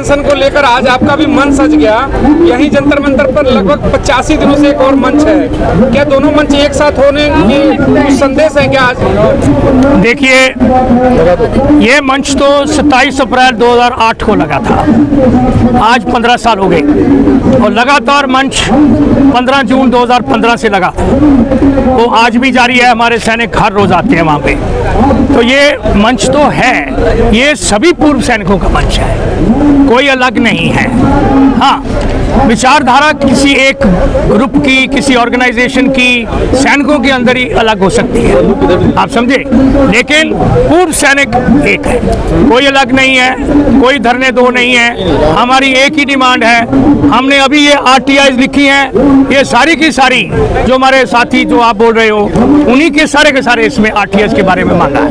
Extension को लेकर आज आपका भी मन सज गया। यही जंतर मंतर पर लगभग 85 दिनों से एक और मंच है, क्या दोनों मंच एक साथ होने के कुछ संदेश है क्या आज? देखिए, ये मंच तो 27 अप्रैल 2008 को लगा था, आज 15 साल हो गए, और लगातार मंच 15 जून 2015 से लगा, वो आज भी जारी है। हमारे सैनिक हर रोज आते हैं वहाँ पे, तो ये मंच तो है, ये सभी पूर्व सैनिकों का मंच है, कोई अलग नहीं है। हाँ, विचारधारा किसी एक ग्रुप की, किसी ऑर्गेनाइजेशन की, सैनिकों के अंदर ही अलग हो सकती है, आप समझे, लेकिन पूर्व सैनिक एक है, कोई अलग नहीं है, कोई धरने दो नहीं है। हमारी एक ही डिमांड है, हमने अभी ये आरटीआई लिखी हैं, ये सारी की सारी जो हमारे साथी जो आप बोल रहे हो, उन्हीं के सारे इसमें आरटीआई के बारे में मांगा है,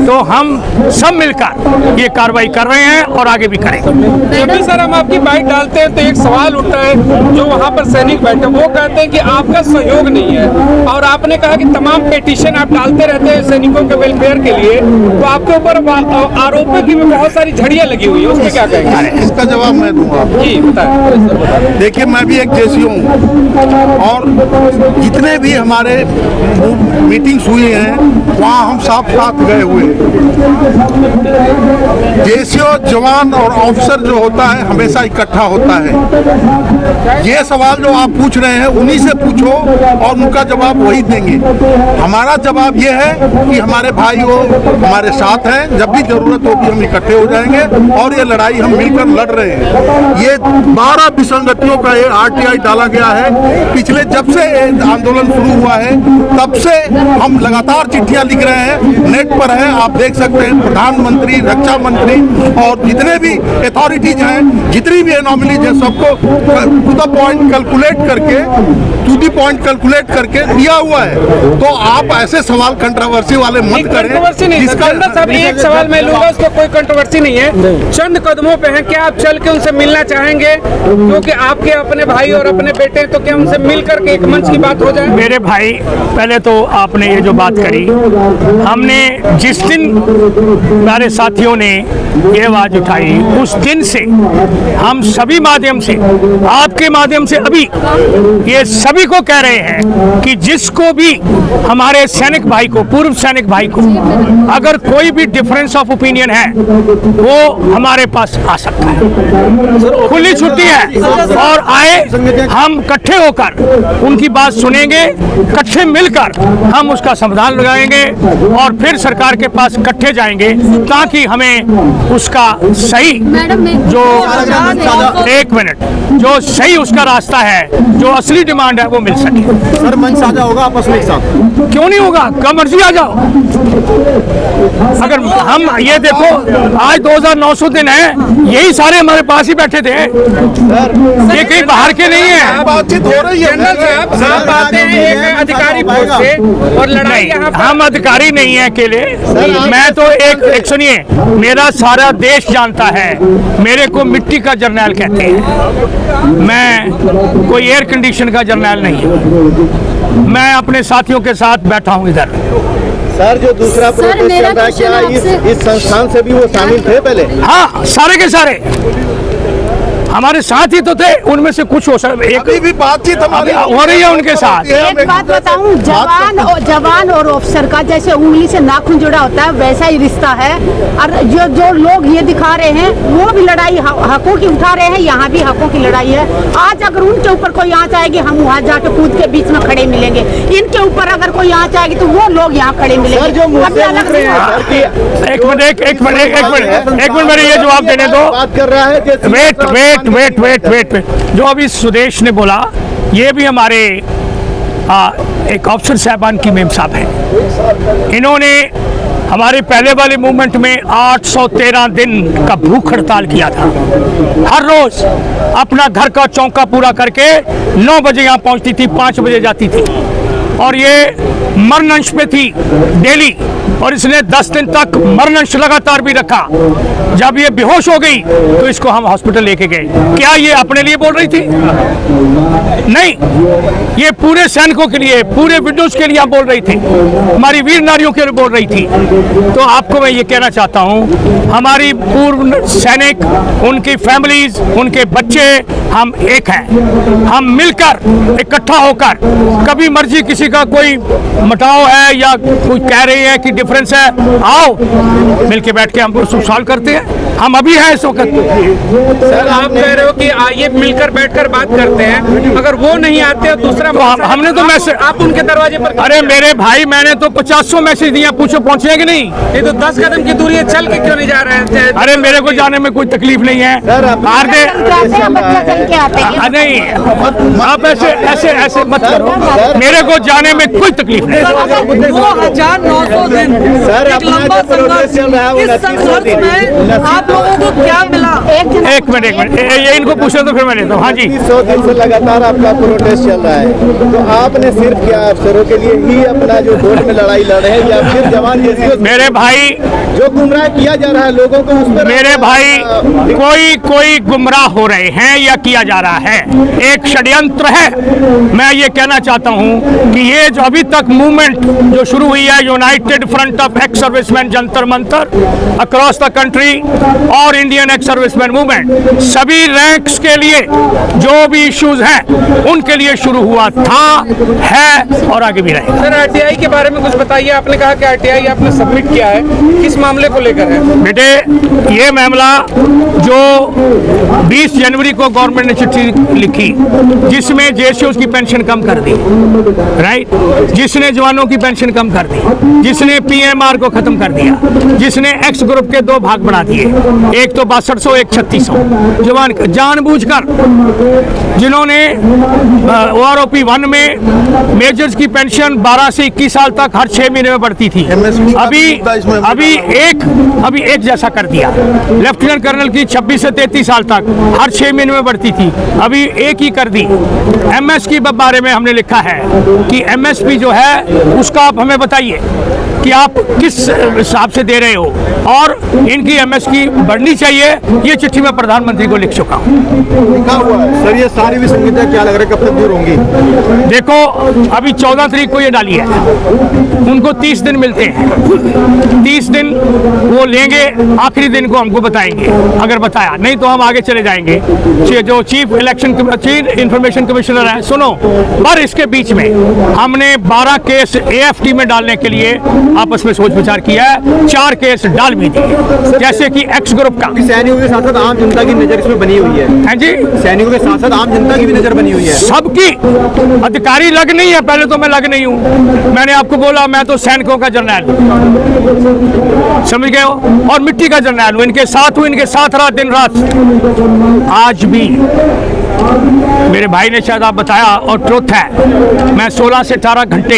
तो हम सब मिलकर ये कार्रवाई कर रहे हैं और आगे भी करेंगे। जब भी सर हम आपकी बाइट डालते हैं तो एक सवाल उठता है, जो वहाँ पर सैनिक बैठे वो कहते हैं कि आपका सहयोग नहीं है, और आपने कहा कि तमाम पिटीशन आप डालते रहते हैं सैनिकों के वेलफेयर के लिए, तो आपके ऊपर आरोपों की भी बहुत सारी झड़ियाँ लगी हुई है, उसमें क्या कहेंगे? इसका जवाब मैं दूंगा। जी बताएं। देखिए, मैं भी एक जेसी हूँ, और जितने भी हमारे मीटिंग्स हुई हैं वहाँ हम साथ गए हुए हैं। जेसीओ जवान और ऑफिसर जो होता है हमेशा इकट्ठा होता है। ये सवाल जो आप पूछ रहे हैं उन्हीं से पूछो और उनका जवाब वही देंगे। हमारा जवाब ये है कि हमारे भाई वो हमारे साथ हैं, जब भी जरूरत होगी हम इकट्ठे हो जाएंगे, और ये लड़ाई हम मिलकर लड़ रहे हैं। ये 12 विसंगतियों का ये आरटीआई डाला गया है। पिछले जब से आंदोलन शुरू हुआ है तब से हम लगातार चिट्ठियां लिख रहे हैं, नेट पर है, आप देख सकते हैं। प्रधानमंत्री, रक्षा मंत्री और जितने भी अथॉरिटीज हैं, जितनी भी एनॉमलीज हैं, सबको टू द पॉइंट कैलकुलेट करके दिया हुआ है। तो आप ऐसे सवाल कंट्रोवर्सी वाले मत करें। कंट्रोवर्सी नहीं साहब, एक सवाल मैं लूंगा, उसको कोई कंट्रोवर्सी नहीं है। चंद कदमों पे हैं, क्या आप चल के उनसे मिलना चाहेंगे? क्योंकि आपके अपने भाई और अपने बेटे, तो क्या उनसे मिल करके एक मंच की बात हो जाए? मेरे भाई, पहले तो आपने ये जो बात करी, हमने जिस दिन हमारे साथियों ने ये आवाज उठाई, उस दिन से हम सभी माध्यम से, आपके माध्यम से अभी ये सभी को कह रहे हैं कि जिसको भी हमारे सैनिक भाई को, पूर्व सैनिक भाई को अगर कोई भी डिफरेंस ऑफ ओपिनियन है वो हमारे पास आ सकता है, खुली छुट्टी है, और आए, हम इकट्ठे होकर उनकी बात सुनेंगे, इकट्ठे मिलकर हम उसका समाधान लगाएंगे और फिर सरकार के पास इकट्ठे जाएंगे, ताकि हमें उसका सही जो एक मिनट जो सही उसका रास्ता है, जो असली डिमांड है, वो मिल सके। सर, मंच साझा होगा आपस में एक साथ? क्यों नहीं होगा, कब मर्जी आ जाओ। अगर हम ये देखो, आज 2900 दिन है, यही सारे हमारे पास ही बैठे थे, ये कहीं बाहर के नहीं है। बातचीत हो रही है। आप आते हैं एक अधिकारी पोस्ट से, और लड़ाई यहाँ पर हम अधिकारी नहीं है अकेले। मैं तो एक सुनिए, मेरा सारा देश जानता है, मेरे को मिट्टी का जर्नैल कहते हैं, मैं कोई एयर कंडीशन का जर्नैल नहीं है। मैं अपने साथियों के साथ बैठा हूँ इधर। सर, जो दूसरा प्रोटेस्ट चल रहा है, क्या इस संस्थान से भी वो शामिल थे पहले? हाँ, सारे के सारे हमारे साथ ही तो थे, उनमें से कुछ हो सकता है, अभी भी बातचीत हमारी हो रही है उनके साथ। एक बात बताऊं, जवान और अफसर का जैसे उंगली से नाखून जुड़ा होता है, वैसा ही रिश्ता है। और जो लोग ये दिखा रहे हैं, वो भी लड़ाई हकों की उठा रहे हैं, यहाँ भी हकों की लड़ाई है। आज अगर उनके ऊपर कोई आँच आएगी, हम वहाँ जाके कूद के बीच में खड़े मिलेंगे। इनके ऊपर अगर कोई आँच आएगी तो वो लोग यहाँ खड़े मिलेंगे। एक मिनट मेरे ये जवाब देने दो। बात कर रहा है वेट, जो अभी सुदेश ने बोला, ये भी हमारे एक अफसर साहबान की मेम साहब है। इन्होंने हमारे पहले वाले मूवमेंट में 813 दिन का भूख हड़ताल किया था। हर रोज अपना घर का चौका पूरा करके 9 बजे यहाँ पहुँचती थी, 5 बजे जाती थी, और ये मरण अंश पे थी डेली। और इसने 10 दिन तक मरणंश लगातार भी रखा। जब ये बेहोश हो गई तो इसको हम हॉस्पिटल लेके गए। क्या ये अपने लिए बोल रही थी? नहीं, ये पूरे सैनिकों के लिए, पूरे विडोज के लिए बोल रही थी, हमारी वीर नारियों के लिए बोल रही थी। तो आपको मैं ये कहना चाहता हूँ, हमारी पूर्व सैनिक, उनकी फैमिलीज, उनके बच्चे, हम एक हैं। हम मिलकर इकट्ठा होकर, कभी मर्जी किसी का कोई मटाव है या कोई कह रही है कि डिफरेंस है, आओ मिलके बैठ के हम उसको सॉल्व करते हैं। हम अभी हैं इस वक्त। सर आप कह रहे हो कि आइए मिलकर बैठकर बात करते हैं, अगर वो नहीं आते दूसरा तो हमने तो मैसेज, आप उनके दरवाजे पर, अरे मेरे भाई मैंने तो 50 मैसेज दिया, पूछो पहुंचे कि नहीं? ये तो 10 कदम की दूरी है, चल के क्यों नहीं जा रहे हैं? अरे मेरे को जाने में कोई तकलीफ नहीं है। बच्चा चल के आते हैं। नहीं, आप ऐसे ऐसे ऐसे मत करो, मेरे को जाने में कोई तकलीफ नहीं। 2900 दिन एक लंबा संघर्ष, इस संघर्ष में आप लोगों को क्या मिला? एक मिनट ये इनको पूछो तो फिर मैं लेता हूँ। हाँ जी, 100 दिन से लगातार आपका प्रोटेस्ट चल रहा है, तो आपने सिर्फ क्या अफसरों के लिए ही अपना जो कोर्ट में लड़ाई लड़े हैं या फिर जवान जैसी मेरे भाई जो गुमराह किया जा रहा है लोगों को उस पर? मेरे भाई कोई गुमराह हो रहे हैं या किया जा रहा है, एक षड्यंत्र है। मैं ये कहना चाहता हूँ कि ये जो अभी तक मूवमेंट जो शुरू हुई है, United front of ex serviceman Jantar Mantar across the country और इंडियन एक्स सर्विसमैन मूवमेंट, सभी रैंक्स के लिए जो भी इश्यूज हैं उनके लिए शुरू हुआ था, है और आगे भी रहेगा। सर आरटीआई के बारे में कुछ बताइए। आपने कहा कि आरटीआई आपने सबमिट किया है, किस मामले को लेकर है? बेटे ये मामला जो 20 जनवरी को गवर्नमेंट ने चिट्ठी लिखी जिसमें जेसीओस की पेंशन कम कर दी, राइट, जिसने जवानों की पेंशन कम कर दी, जिसने पीएमआर को खत्म कर दिया, जिसने एक्स ग्रुप के 2 भाग बना दिए, एक तो 6200 एक 3600 जवान जानबूझकर, जिन्होंने ओआरओपी 1 में मेजर्स की पेंशन 12 से 21 साल तक हर 6 महीने में बढ़ती थी, अभी एक जैसा कर दिया। लेफ्टिनेंट कर्नल की 26 से 33 साल तक हर 6 महीने में बढ़ती थी, अभी एक ही कर दी। एमएस की बारे में हमने लिखा है कि एमएसपी जो है उसका आप हमें बताइए कि आप किस हिसाब से दे रहे हो, और इनकी एमएस की बढ़नी चाहिए। ये चिट्ठी मैं प्रधानमंत्री को लिख चुका हूँ। लिखा हुआ है सर, ये सारी विसंगतियां क्या लग रहा है कब तक दूर होंगी? देखो अभी 14 तारीख को ये डाली है, उनको 30 दिन मिलते हैं, 30 दिन वो लेंगे, आखिरी दिन को हमको बताएंगे, अगर बताया नहीं तो हम आगे चले जाएंगे। जो चीफ इंफॉर्मेशन कमिश्नर है, सुनो, पर इसके बीच में हमने 12 केस एएफटी में डालने के लिए आपस में सोच विचार किया है, 4 केस डाल भी दिए, जैसे कि एक्स ग्रुप का। सैनिकों के साथ साथ आम जनता की नजर इसमें बनी हुई है। हाँ जी, सैनिकों के साथ साथ आम जनता की भी नजर बनी हुई है। सबकी, अधिकारी लग नहीं है, पहले तो मैं लग नहीं हूँ, मैंने आपको बोला मैं तो सैनिकों का जर्नैल हूँ, समझ गए हो, और मिट्टी का जर्नैल हूँ, इनके साथ हूँ, इनके साथ रहा दिन रात। आज भी मेरे भाई ने शायद आप बताया, और ट्रुथ है, मैं 16 से 18 घंटे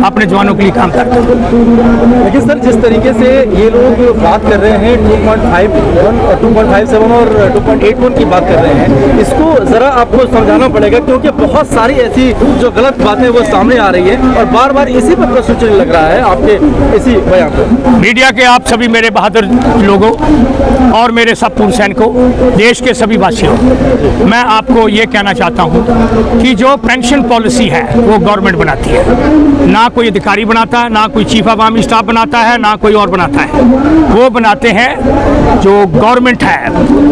अपने जवानों के लिए काम करता हूँ। लेकिन सर जिस तरीके से ये लोग बात कर रहे हैं 2.51 और 2.57 और 2.81 की बात कर रहे हैं, इसको ज़रा आपको समझाना पड़ेगा, क्योंकि बहुत सारी ऐसी जो गलत बातें वो सामने आ रही है और बार बार इसी पर प्रश्न चिन्ह लग रहा है आपके इसी बयान पर। मीडिया के आप सभी मेरे बहादुर लोगों और मेरे सब पूर्व सैनिकों, देश के सभी वासियों, मैं आपको ये कहना चाहता हूँ कि जो पेंशन पॉलिसी है वो गवर्नमेंट बनाती है, ना कोई अधिकारी बनाता है, ना कोई चीफ अवामी स्टाफ बनाता है, ना कोई और बनाता है, वो बनाते हैं जो गवर्नमेंट है,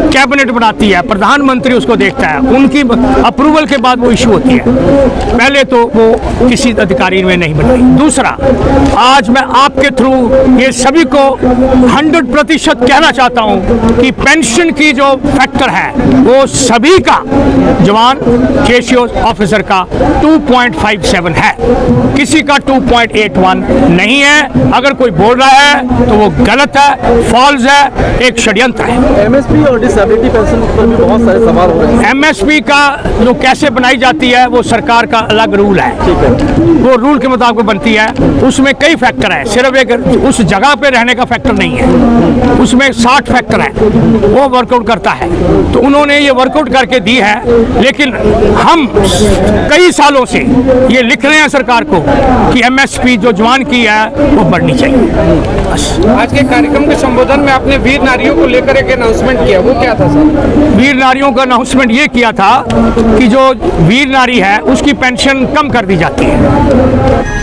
कैबिनेट बनाती है, प्रधानमंत्री उसको देखता है, उनकी अप्रूवल के बाद वो इशू होती है। पहले तो वो किसी अधिकारी में नहीं बनाई। दूसरा, आज मैं आपके थ्रू ये सभी को 100% कहना चाहता हूँ कि पेंशन की जो फैक्टर है वो सभी का, जवान, केशियो ऑफिसर का 2.57 है, किसी का 2.81 नहीं है। अगर कोई बोल रहा है तो वो गलत है, फॉल्स है, एक षड्यंत्र है। एमएसपी और डिसेबिलिटी पेंशन पर भी बहुत सारे सवाल हो रहे हैं। एमएसपी का जो कैसे बनाई जाती है वो सरकार का अलग रूल है, ठीक है, वो रूल के मुताबिक बनती है, उसमें कई फैक्टर है, सिर्फ एक उस जगह पे रहने का फैक्टर नहीं है, उसमें 60 फैक्टर है, वो वर्कआउट करता है। तो उन्होंने ये वर्कआउट करके दी है लेकिन हम कई सालों से ये लिख रहे हैं सरकार को कि एमएसपी जो जवान की है वो बढ़नी चाहिए। आज के कार्यक्रम के संबोधन में आपने वीर नारियों को लेकर एक अनाउंसमेंट किया, वो क्या था सर? वीर नारियों का अनाउंसमेंट ये किया था कि जो वीर नारी है उसकी पेंशन कम कर दी जाती है।